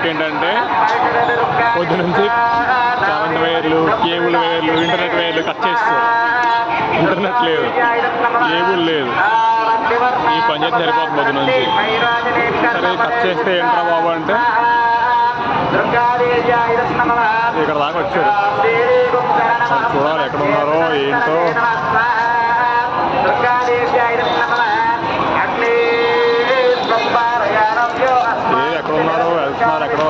చెప్పి ఏంటంటే పొద్దు నుంచి కరెంట్ వైర్లు, కేబుల్ వైర్లు, ఇంటర్నెట్ వైర్లు కట్ చేస్తారు. ఇంటర్నెట్ లేదు, కేబుల్ లేదు, ఈ పంచాయతీ సరిపోతుంది పొద్దు నుంచి. సరే కట్ చేస్తే ఏంట్రా బాబు అంటే ఇక్కడ దాకా వచ్చారు. మరి చూడాలి ఎక్కడ ఉన్నారో ఏంటో. ఎక్కడ ఉన్నారో వెళ్తున్నారు, ఎక్కడో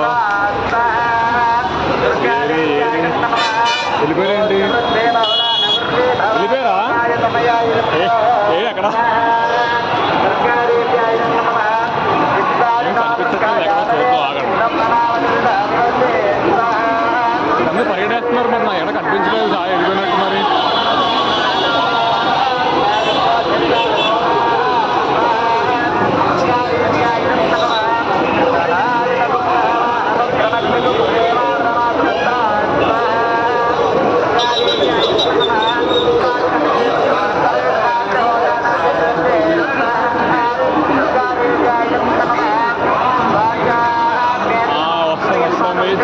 వెళ్ళిపోయారేంటి? వెళ్ళిపోయారా? ఎక్కడ ఏం కనిపించట్లేదు, ఎక్కడో చూద్దాం ఆగండి. అందరూ పరిగెడేస్తున్నారు, మరి నా ఎక్కడ కనిపించలేదు. వెళ్ళిపోయినట్టు మరి.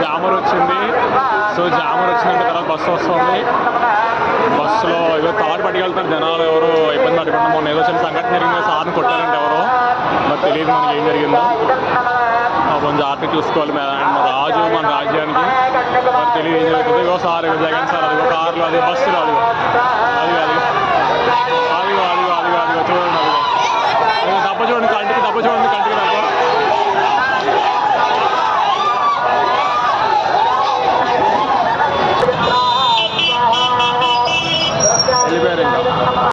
జామర్ వచ్చింది. సో జామర్ వచ్చిందంటే తర్వాత బస్సు వస్తుంది. బస్సులో ఏదో తాడు పట్టుకెళ్తారు జనాలు, ఎవరు ఇబ్బంది పడకుండా. మొన్న ఏదో చిన్న సంఘటన జరిగింది, సార్ని కొట్టారంటే ఎవరో, మరి తెలియదు మనకి ఏం జరిగిందో. కొంచెం ఆర్టీ చూసుకోవాలి. మన రాజు, మన రాజ్యానికి మరి తెలియదు ఏం జరుగుతుంది. ఇగో సార్, ఇగో జగన్ సార్, అదిగో కార్లు, అదే బస్సులు, అదిగో అదిగో అదిగో అదిగో అదిగో అదిగో అదిగో చూడండి, అదిగో దెబ్బ చూడండి, కంటికి దెబ్బ చూడండి, కంటికి దెబ్బ.